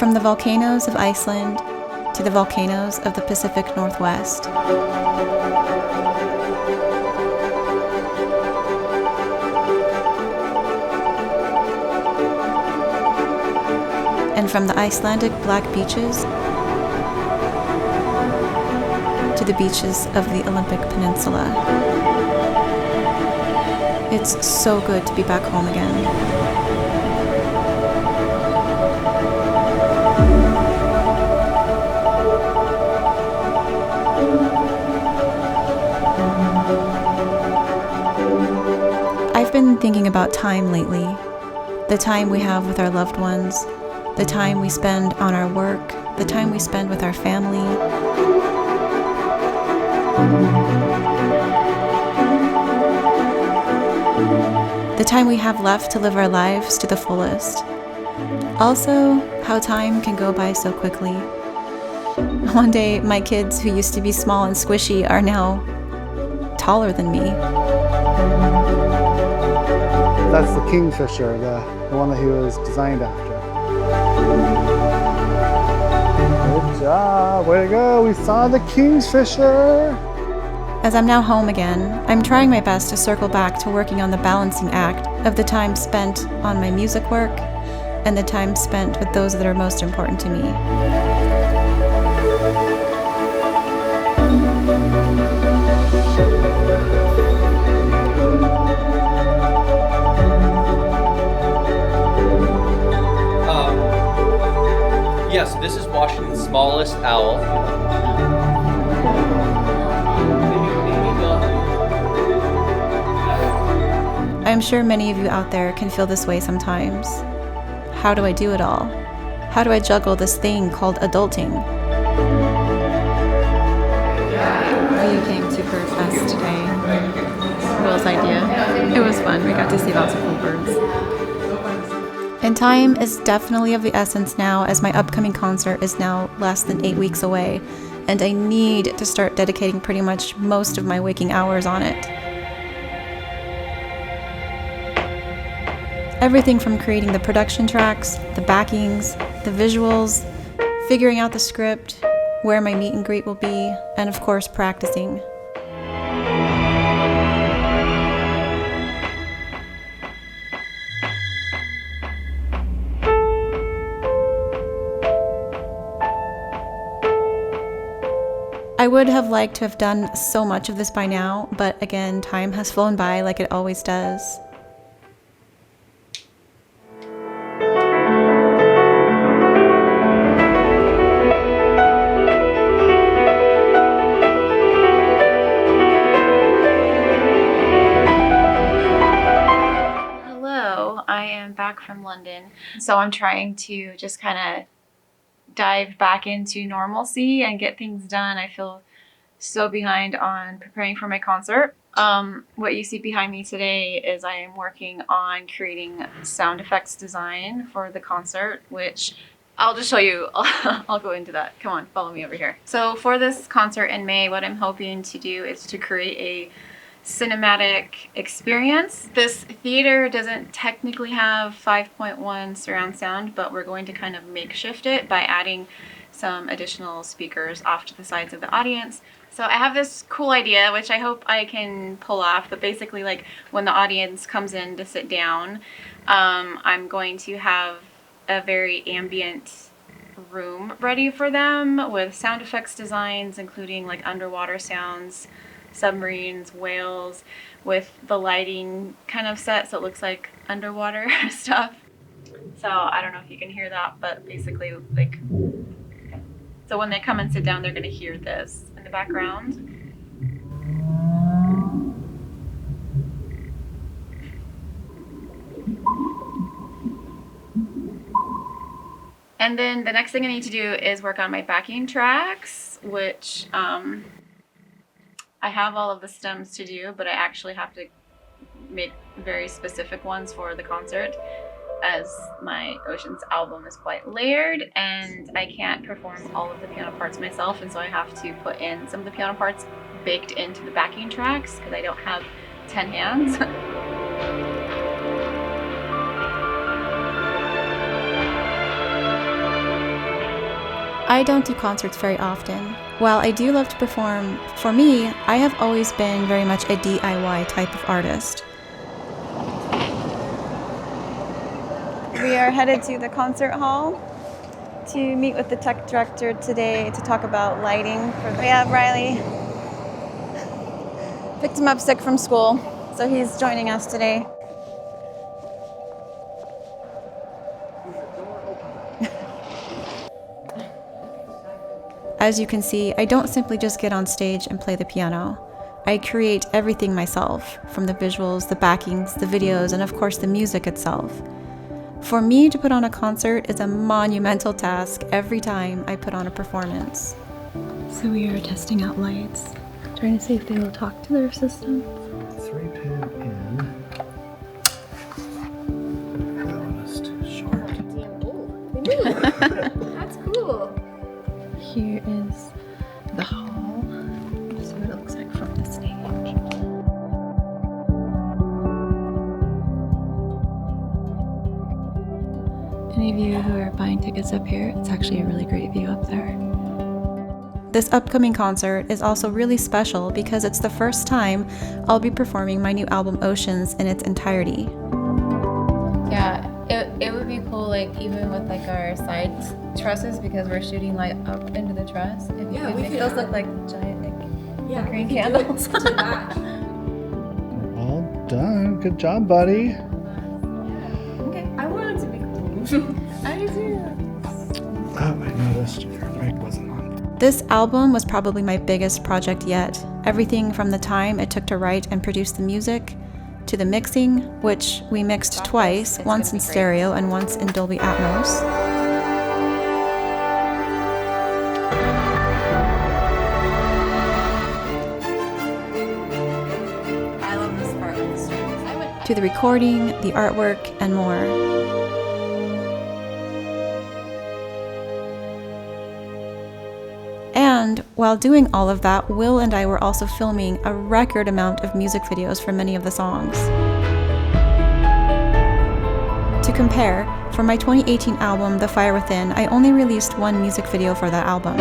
From the volcanoes of Iceland to the volcanoes of the Pacific Northwest. And from the Icelandic black beaches to the beaches of the Olympic Peninsula. It's so good to be back home again. I've been thinking about time lately. The time we have with our loved ones, the time we spend on our work, the time we spend with our family. The time we have left to live our lives to the fullest. Also, how time can go by so quickly. One day, my kids who used to be small and squishy are now taller than me. That's the kingfisher, the one that he was designed after. Good job, way to go, we saw the kingfisher! As I'm now home again, I'm trying my best to circle back to working on the balancing act of the time spent on my music work and the time spent with those that are most important to me. So this is Washington's smallest owl. I'm sure many of you out there can feel this way sometimes. How do I do it all? How do I juggle this thing called adulting? We came to Bird Fest today. Will's idea. It was fun. We got to see lots of cool birds. And time is definitely of the essence now, as my upcoming concert is now less than 8 weeks away, and I need to start dedicating pretty much most of my waking hours on it. Everything from creating the production tracks, the backings, the visuals, figuring out the script, where my meet and greet will be, and of course practicing. I would have liked to have done so much of this by now, but again, time has flown by like it always does. Hello, I am back from London, so I'm trying to just kind of dive back into normalcy and get things done. I feel so behind on preparing for my concert. What you see behind me today is I am working on creating sound effects design for the concert, which I'll just show you. I'll go into that. Come on, follow me over here. So for this concert in May, what I'm hoping to do is to create a cinematic experience. This theater doesn't technically have 5.1 surround sound, but we're going to kind of makeshift it by adding some additional speakers off to the sides of the audience. So I have this cool idea, which I hope I can pull off, but basically like when the audience comes in to sit down, I'm going to have a very ambient room ready for them with sound effects designs, including like underwater sounds, submarines, whales, with the lighting kind of set so it looks like underwater stuff. So I don't know if you can hear that, but basically like, so when they come and sit down, they're going to hear this in the background. And then the next thing I need to do is work on my backing tracks, which I have all of the stems to do, but I actually have to make very specific ones for the concert, as my Oceans album is quite layered and I can't perform all of the piano parts myself, and so I have to put in some of the piano parts baked into the backing tracks because I don't have 10 hands. I don't do concerts very often. While I do love to perform, for me, I have always been very much a DIY type of artist. We are headed to the concert hall to meet with the tech director today to talk about lighting. We have Riley. Picked him up sick from school, so he's joining us today. As you can see, I don't simply just get on stage and play the piano. I create everything myself, from the visuals, the backings, the videos, and of course the music itself. For me to put on a concert is a monumental task every time I put on a performance. So we are testing out lights, trying to see if they will talk to their assistant. 3-pin in. That one is too short. That's cool. Here is the hall. This is what it looks like from the stage. Any of you who are buying tickets up here, it's actually a really great view up there. This upcoming concert is also really special because it's the first time I'll be performing my new album Oceans in its entirety. Yeah, it would be cool, like even with like our side trusses, because we're shooting light up into the truss. If you could make those look like giant green candles. All done. Good job, buddy. Okay. I want it to be cool. I do too. Oh, I noticed your mic wasn't on. This album was probably my biggest project yet. Everything from the time it took to write and produce the music, to the mixing, which we mixed twice, once in stereo and once in Dolby Atmos. I love this part of the story. To the recording, the artwork, and more. And while doing all of that, Will and I were also filming a record amount of music videos for many of the songs. To compare, for my 2018 album, The Fire Within, I only released one music video for that album.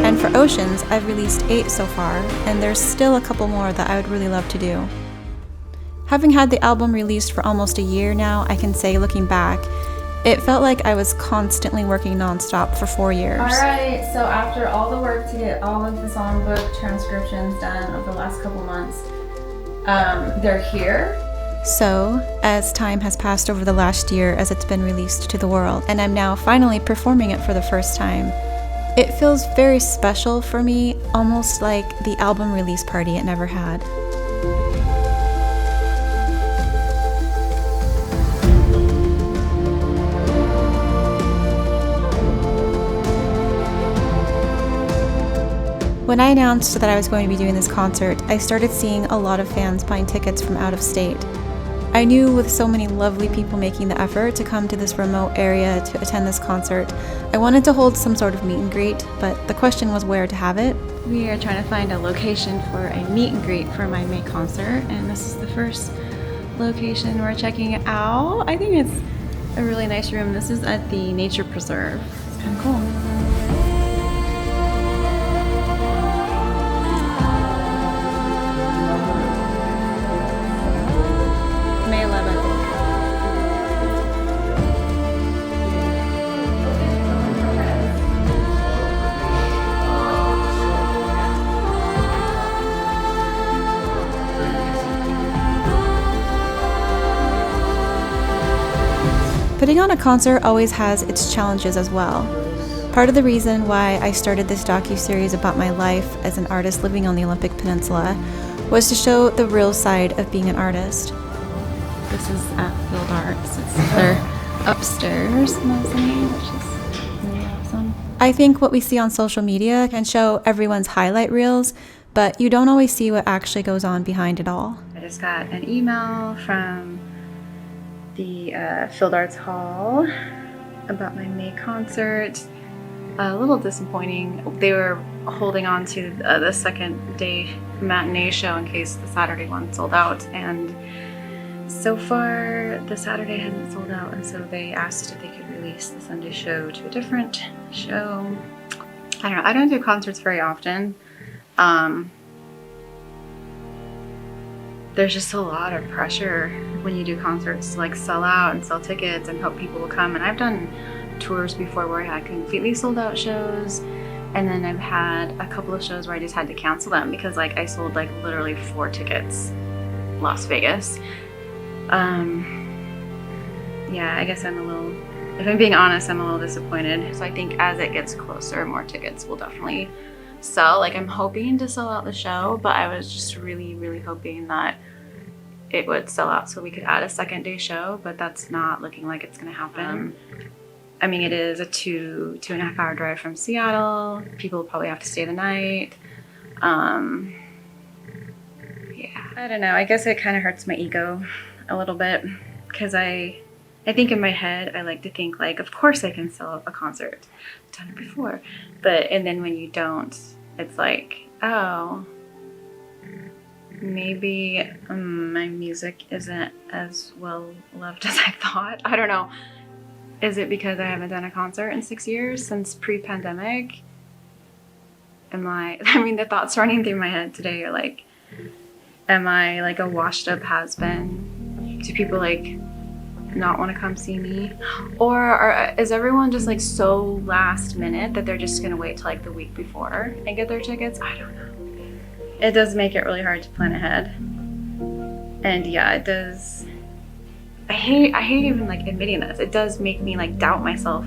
And for Oceans, I've released 8 so far, and there's still a couple more that I would really love to do. Having had the album released for almost a year now, I can say, looking back, it felt like I was constantly working nonstop for 4 years. Alright, so after all the work to get all of the songbook transcriptions done over the last couple months, they're here. So, as time has passed over the last year as it's been released to the world, and I'm now finally performing it for the first time, it feels very special for me, almost like the album release party it never had. When I announced that I was going to be doing this concert, I started seeing a lot of fans buying tickets from out of state. I knew with so many lovely people making the effort to come to this remote area to attend this concert, I wanted to hold some sort of meet and greet, but the question was where to have it. We are trying to find a location for a meet and greet for my May concert, and this is the first location we're checking out. I think it's a really nice room. This is at the Nature Preserve. It's kind of cool. May 11th. Putting on a concert always has its challenges as well. Part of the reason why I started this docuseries about my life as an artist living on the Olympic Peninsula was to show the real side of being an artist. This is at Field Arts. It's their upstairs mezzanine, which is really awesome. I think what we see on social media can show everyone's highlight reels, but you don't always see what actually goes on behind it all. I just got an email from the Field Arts Hall about my May concert. A little disappointing. They were holding on to the second day matinee show in case the Saturday one sold out, and So far, the Saturday hasn't sold out, and so they asked if they could release the Sunday show to a different show. I don't know. I don't do concerts very often. There's just a lot of pressure when you do concerts to like sell out and sell tickets and hope people will come. And I've done tours before where I had completely sold out shows, and then I've had a couple of shows where I just had to cancel them because like I sold like literally 4 tickets Las Vegas. Yeah, I guess I'm a little, if I'm being honest, I'm a little disappointed. So I think as it gets closer, more tickets will definitely sell. Like I'm hoping to sell out the show, but I was just really, really hoping that it would sell out so we could add a second day show, but that's not looking like it's gonna happen. I mean, it is a 2.5 hour drive from Seattle. People will probably have to stay the night. Yeah, I don't know. I guess it kind of hurts my ego a little bit because I think in my head, I like to think like, of course I can sell a concert. I've done it before. And then when you don't, it's like, oh, maybe my music isn't as well loved as I thought. I don't know. Is it because I haven't done a concert in 6 years since pre-pandemic? I mean, the thoughts running through my head today are like, am I like a washed up has-been? Do people like not want to come see me? Or is everyone just like so last minute that they're just gonna wait till like the week before and get their tickets? I don't know. It does make it really hard to plan ahead. And yeah, it does. I hate even like admitting this. It does make me like doubt myself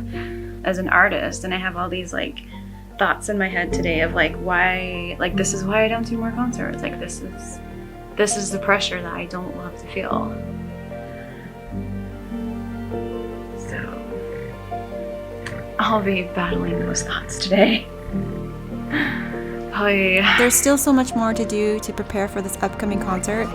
as an artist, and I have all these like thoughts in my head today of like why, like this is why I don't do more concerts. Like this is the pressure that I don't love to feel. So I'll be battling those thoughts today. There's still so much more to do to prepare for this upcoming concert,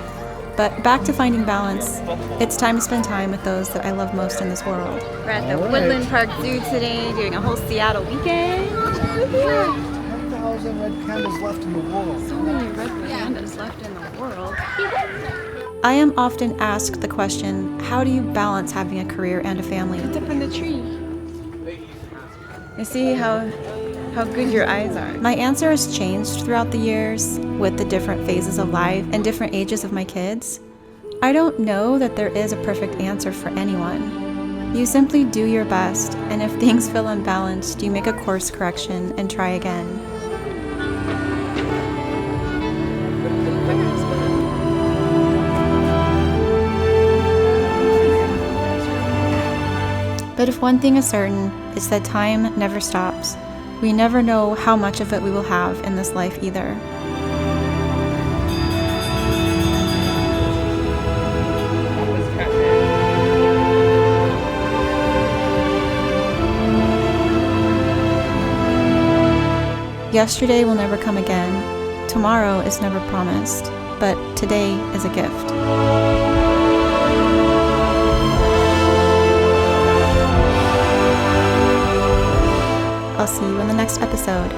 but back to finding balance. It's time to spend time with those that I love most in this world. We're at the Woodland Park Zoo today doing a whole Seattle weekend. 10,000 red pandas left in the world. So many red pandas left in the world. I am often asked the question, how do you balance having a career and a family? It's up in the tree. You see how good your eyes are. My answer has changed throughout the years with the different phases of life and different ages of my kids. I don't know that there is a perfect answer for anyone. You simply do your best, and if things feel unbalanced, you make a course correction and try again. But if one thing is certain, it's that time never stops. We never know how much of it we will have in this life either. Yesterday will never come again. Tomorrow is never promised, but today is a gift. I'll see you in the next episode.